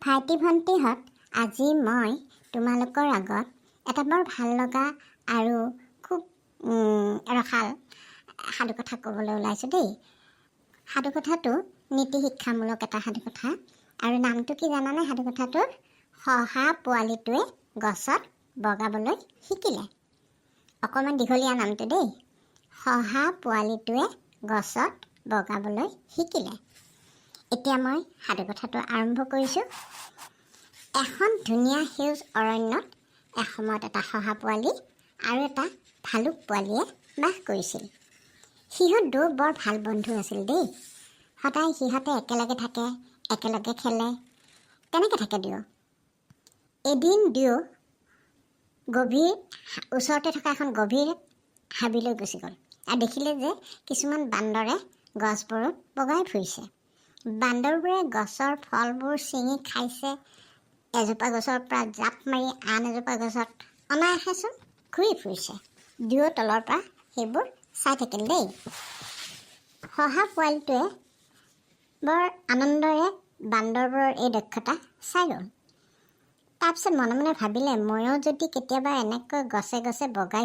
ভাইটি ভণ্টিহঁত, আজি মই তোমালোকৰ আগত এটা বৰ ভাল লগা আৰু খুব ৰসাল সাধুকথা ক'বলৈ ওলাইছোঁ দেই। সাধুকথাটো নীতি শিক্ষামূলক এটা সাধুকথা। আৰু নামটো কি জানানে? সাধুকথাটোৰ শহা পোৱালিটোৱে গছত বগাবলৈ শিকিলে। অকণমান দীঘলীয়া নামটো দেই। শহা পোৱালিটোৱে গছত বগাবলৈ শিকিলে। এতিয়া মই সাধুকথাটো আৰম্ভ কৰিছোঁ। এখন ধুনীয়া সেউজ অৰণ্যত এসময়ত এটা শহা পোৱালি আৰু এটা ভালুক পোৱালীয়ে বাস কৰিছিল। সিহঁত দুয়ো বৰ ভাল বন্ধু আছিল দেই। সদায় সিহঁতে একেলগে থাকে, একেলগে খেলে, তেনেকৈ থাকে দুয়ো। এদিন দুয়ো ওচৰতে থকা এখন গভীৰ হাবিলৈ গুচি গ'ল আৰু দেখিলে যে কিছুমান বান্দৰে গছবোৰত বগাই ফুৰিছে। বান্দৰবোৰে গছৰ ফলবোৰ ছিঙি খাইছে। এজোপা গছৰ পৰা জাপ মাৰি আন এজোপা গছত অনায়াসেচোন ঘূৰি ফুৰিছে। দুয়ো তলৰ পৰা সেইবোৰ চাই থাকিল দেই। শহা পোৱালিটোৱে বৰ আনন্দৰে বান্দৰবোৰৰ এই দক্ষতা চাই গ'ল। তাৰপিছত মনে মনে ভাবিলে, ময়ো যদি কেতিয়াবা এনেকৈ গছে গছে বগাই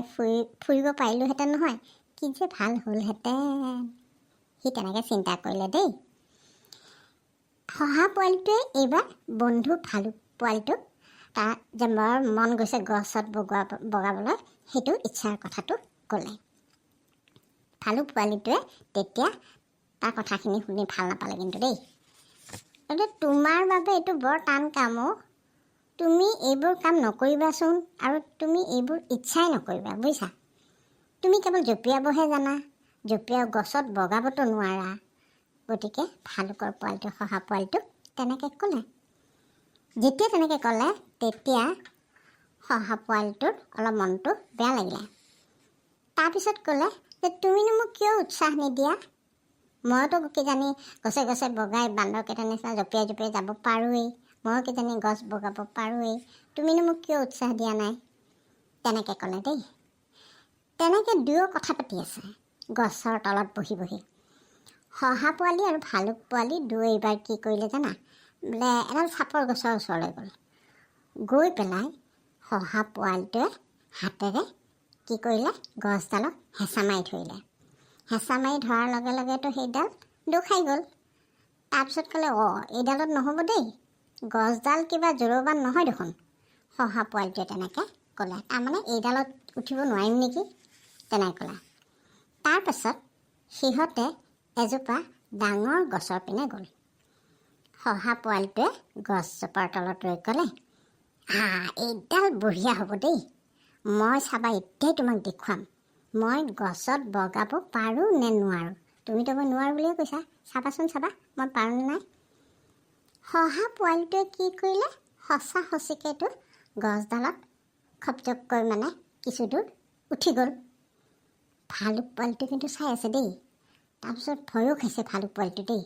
ফুৰিব পাৰিলোহেঁতেন নহয়, কি যে ভাল হ'লহেঁতেন। সি তেনেকৈ চিন্তা কৰিলে দেই। শহা পোৱালিটোৱে এইবাৰ বন্ধু ভালুক পোৱালিটোক তাৰ যে বৰ মন গৈছে গছত বগাবলৈ, সেইটো ইচ্ছাৰ কথাটো ক'লে। ভালুক পোৱালিটোৱে তেতিয়া তাৰ কথাখিনি শুনি ভাল নাপালে কিন্তু দেই। তোমাৰ বাবে এইটো বৰ টান কাম অ'। তুমি এইবোৰ কাম নকৰিবাচোন, আৰু তুমি এইবোৰ ইচ্ছাই নকৰিবা, বুজিছা। তুমি কেৱল জঁপিয়াবহে জানা, গছত বগাবতো নোৱাৰা। গতিকে ভালুকৰ পোৱালিটো শহা পোৱালিটোক তেনেকৈ ক'লে। যেতিয়া তেনেকৈ ক'লে, তেতিয়া শহা পোৱালিটোৰ অলপ মনটো বেয়া লাগিলে। তাৰপিছত ক'লে যে তুমিনো মোক কিয় উৎসাহ নিদিয়া? মইতো কিজানি গছে গছে বগাই বান্দৰকেইটাৰ নিচিনা জঁপিয়াই জঁপিয়াই যাব পাৰোঁৱেই, ময়ো কিজানি গছ বগাব পাৰোঁৱেই, তুমিনো মোক কিয় উৎসাহ দিয়া নাই? তেনেকৈ ক'লে দেই। তেনেকৈ দুয়ো কথা পাতি আছে গছৰ তলত বহি বহি। শহা পোৱালি আৰু ভালুক পোৱালি দুয়ো এইবাৰ কি কৰিলে জানা? বোলে এডাল চাপৰ গছৰ ওচৰলৈ গৈ পেলাই শহা পোৱালিটোৱে হাতেৰে কি কৰিলে? গছডালক হেঁচা মাৰি ধৰিলে। হেঁচা মাৰি ধৰাৰ লগে লগেতো সেইডাল দোঁ খাই গ'ল। তাৰপিছত ক'লে, এইডালত নহ'ব দেই, গছডাল কিবা জোৰবান নহয় দেখোন। শহা পোৱালিটোৱে তেনেকৈ ক'লে। তাৰমানে এইডালত উঠিব নোৱাৰিম নেকি, তেনেকৈ ক'লে। তাৰপাছত সিহঁতে এজোপা ডাঙৰ গছৰ পিনে গ'ল। শহা পোৱালিটোৱে গছজোপাৰ তলত ৰৈ ক'লে, এইডাল বঢ়িয়া হ'ব দেই, মই চাবা এতিয়াই তোমাক দেখুৱাম মই গছত বগাব পাৰোঁ নে নোৱাৰোঁ। তুমিতো মই নোৱাৰোঁ বুলিয়ে কৈছা, চাবাচোন চাবা মই পাৰোঁ নে নাই। শহা পোৱালিটোৱে কি কৰিলে? সঁচা সঁচিকৈতো গছডালত খপজপকৈ কিছু দূৰ উঠি গ'ল। ভালুক পোৱালিটো কিন্তু চাই আছে দেই। তাৰপিছত ভয়ো খাইছে ভালুক পোৱালিটো দেই।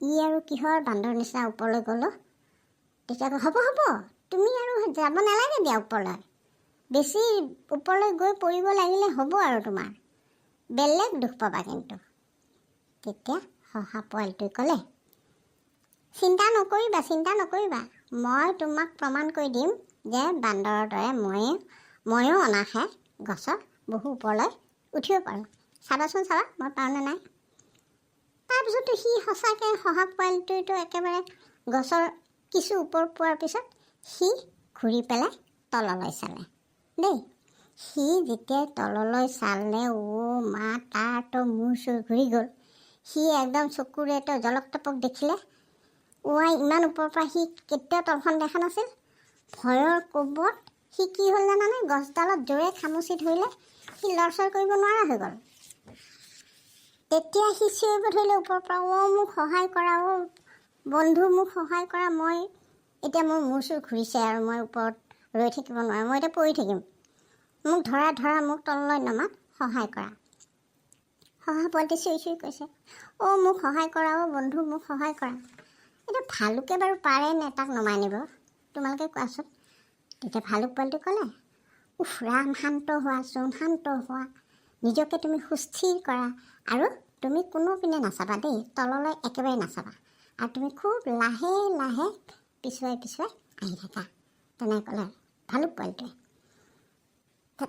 ই আৰু কিহৰ বান্দৰ নিচিনা ওপৰলৈ গ'ল। তেতিয়া হ'ব তুমি আৰু যাব নালাগে দিয়া ওপৰলৈ, বেছি ওপৰলৈ গৈ পৰিব লাগিলে হ'ব আৰু তোমাৰ, বেলেগ দুখ পাবা কিন্তু। তেতিয়া শহা পোৱালিটোৱে ক'লে, চিন্তা নকৰিবা, মই তোমাক প্ৰমাণ কৰি দিম যে বান্দৰৰ দৰে ময়ো অনাশে গছৰ বহু ওপৰলৈ উঠিব পাৰোঁ। চাবাচোন চাবা মই পাৰোঁনে নাই। তাৰপিছতো সি সঁচাকৈ শহা পোৱালিটোৱেতো একেবাৰে গছৰ কিছু ওপৰ পোৱাৰ পিছত সি ঘূৰি পেলাই তললৈ চালে দেই। সি যেতিয়া তললৈ চালে, তাৰতো মূৰ চুৰ ঘূৰি গ'ল। সি একদম চকুৰেতো জলক তপক দেখিলে, ইমান ওপৰৰ পৰা সি কেতিয়াও তলখন দেখা নাছিল। ভয়ৰ কোবত সি কি হ'ল জানানে? গছডালত জোৰে খামুচি ধৰিলে, সি লৰচৰ কৰিব নোৱাৰা হৈ গ'ল। তেতিয়া সি চিঞৰিব ধৰিলে ওপৰৰ পৰা, মোক সহায় কৰা, বন্ধু মোক সহায় কৰা, এতিয়া মোৰ মূৰ চুৰ ঘূৰিছে আৰু মই ওপৰত ৰৈ থাকিব নোৱাৰোঁ, মই এতিয়া পৰি থাকিম, মোক ধৰা মোক তললৈ নমাত, সহায় কৰা। শহা পোৱালিটোৱে চিঞৰি চিঞৰি কৈছে, মোক সহায় কৰা, বন্ধু মোক সহায় কৰা। এতিয়া ভালুকে বাৰু পাৰে নে তাক নমাই নিব, তোমালোকে কোৱাচোন। তেতিয়া ভালুক পোৱালিটো ক'লে, ৰাম শান্ত হোৱা, নিজকে তুমি সুস্থিৰ কৰা, আৰু তুমি কোনো পিনে নাচাবা দেই, তললৈ একেবাৰে নাচাবা, আৰু তুমি খুব লাহে লাহে পিছুৱাই পিছুৱাই আহি থাকা, তেনে ক'লে ভালুক পোৱালিটোৱে।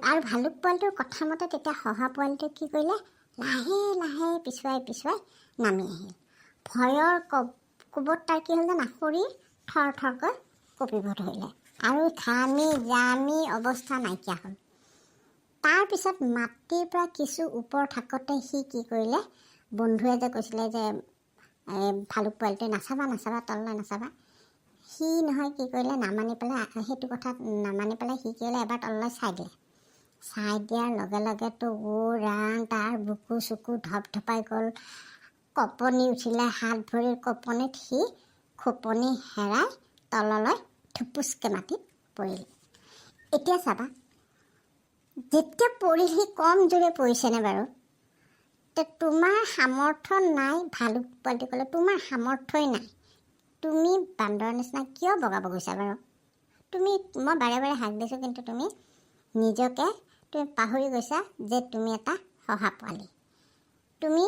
আৰু ভালুক পোৱালিটোৰ কথা মতে তেতিয়া শহা পোৱালিটোৱে কি কৰিলে, লাহে লাহে পিছুৱাই পিছুৱাই নামি আহিল। ভয়ৰ কোবত তাৰ কি হ'ল যেন আখৰি থৰ থৰকৈ কঁপিব ধৰিলে আৰু ঘামি জামি অৱস্থা নাইকিয়া হ'ল। তাৰপিছত মাটিৰ পৰা কিছু ওপৰ থাকোঁতে সি কি কৰিলে, বন্ধুৱে যে কৈছিলে যে ভালুক পোৱালিটোৱে নাচাবা নাচাবা তললৈ নাচাবা, সি নহয় কি কৰিলে, নামানি পেলাই সেইটো কথাত নামানি পেলাই সি কি কৰিলে, এবাৰ তললৈ চাই দিলে। চাই দিয়াৰ লগে লগেতো ৰাং তাৰ বুকু চুকু ধপধপাই গ'ল, কঁপনি উঠিলে, হাত ভৰিৰ কঁপনিত সি খোপনি হেৰাই তললৈ থুপুচকৈ মাটিত পৰিল। এতিয়া চাবা, যেতিয়া পৰিল সি কম জোৰে পৰিছেনে বাৰু? তোমাৰ সামৰ্থ্য নাই, ভালুক পোৱালিটো ক'লে তোমাৰ সামৰ্থ্যই নাই, তুমি বান্দৰৰ নিচিনা কিয় বগাব গৈছা বাৰু? মই বাৰে বাৰে হাক দিছোঁ, কিন্তু তুমি নিজকে পাহৰি গৈছা যে তুমি এটা শহা পোৱালি। তুমি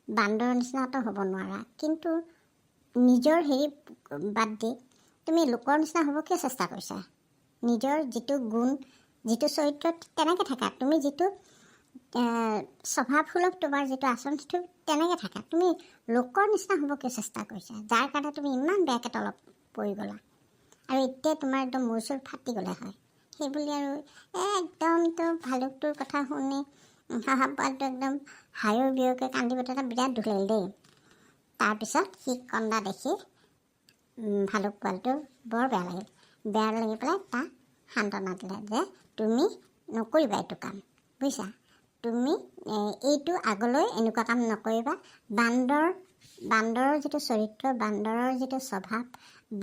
বান্দৰৰ নিচিনাটো হ'ব নোৱাৰা, কিন্তু নিজৰ হেৰি বাদ দি তুমি লোকৰ নিচিনা হ'ব কিয় চেষ্টা কৰিছা? নিজৰ যিটো গুণ, যিটো চৰিত্ৰ তেনেকৈ থাকা, তুমি যিটো স্বভাৱসুলভ তোমাৰ যিটো আচৰণ সেইটো তেনেকৈ থাকা, তুমি লোকৰ নিচিনা হ'ব কিয় চেষ্টা কৰিছা? যাৰ কাৰণে তুমি ইমান বেয়াকৈ তলত পৰি গ'লা আৰু এতিয়া তোমাৰ একদম মূৰ চুৰ ফাটি গ'লে হয়। সেইবুলি আৰু একদমতো ভালুকটোৰ কথা শুনি শহা পোৱালিটো একদম হায়ৰ বিয়ৰকৈ কান্দিবলৈ এটা বিৰাট দুখ লাগিল দেই। তাৰপিছত সি কন্দা দেখি ভালুক পোৱালিটো বৰ বেয়া লাগিল। বেয়া লাগি পেলাই তাক সান্তনা দিলে যে তুমি নকৰিবা এইটো কাম, বুজিছা? তুমি এইটো আগলৈ এনেকুৱা কাম নকৰিবা। বান্দৰৰ যিটো চৰিত্ৰ, বান্দৰৰ যিটো স্বভাৱ,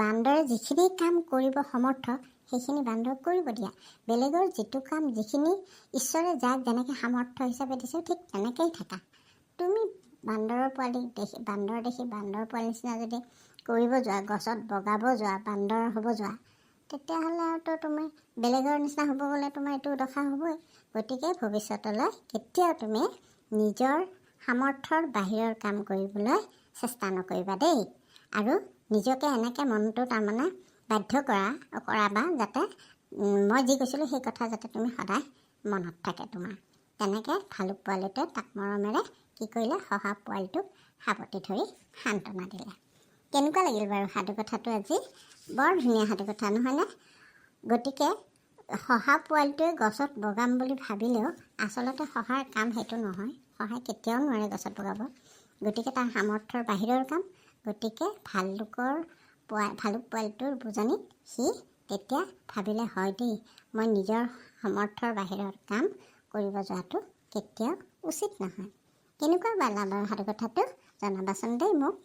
বান্দৰে যিখিনি কাম কৰিব সমৰ্থ সেইখিনি বান্দৰক কৰিব দিয়া। বেলেগৰ যিটো কাম, যিখিনি ঈশ্বৰে যাক যেনেকৈ সামৰ্থ্য হিচাপে দিছে ঠিক তেনেকৈয়ে থাকা। তুমি বান্দৰৰ পোৱালি দেখি বান্দৰ পোৱালি নিচিনা যদি কৰিব যোৱা, গছত বগাব যোৱা, বান্দৰ হ'ব যোৱা, তেতিয়াহ'লে আৰু তুমি বেলেগৰ নিচিনা হ'ব গ'লে তোমাৰ এইটো দশা হ'বই। গতিকে ভৱিষ্যতলৈ কেতিয়াও তুমি নিজৰ সামৰ্থ্যৰ বাহিৰৰ কাম কৰিবলৈ চেষ্টা নকৰিবা দেই। আৰু নিজকে এনেকৈ মনটো তাৰমানে বাধ্য কৰাবা যাতে মই যি কৈছিলোঁ সেই কথা যাতে তুমি সদায় মনত থাকে তোমাৰ। তেনেকৈ ভালুক পোৱালিটোৱে তাক মৰমেৰে কি কৰিলে, শহা পোৱালিটোক সাৱটি ধৰি সান্তনা দিলে। কেনেকুৱা লাগিল বাৰু সাধু কথাটো আজি? বৰ ধুনীয়া সাধু কথা নহয়নে? গতিকে শহা পোৱালিটোৱে গছত বগাম বুলি ভাবিলেও আচলতে শহাৰ কাম সেইটো নহয়। শহাই কেতিয়াও নোৱাৰে গছত বগাব, গতিকে তাৰ সামৰ্থ্যৰ বাহিৰৰ কাম। গতিকে ভালুক পোৱালিটোৰ বুজনিত সি তেতিয়া ভাবিলে, হয় দেই, মই নিজৰ সামৰ্থ্যৰ বাহিৰৰ কাম কৰিব যোৱাটো কেতিয়াও উচিত নহয়। কেনেকুৱা পালা বাৰু সাধু কথাটো জনাবাচোন দেই মোক।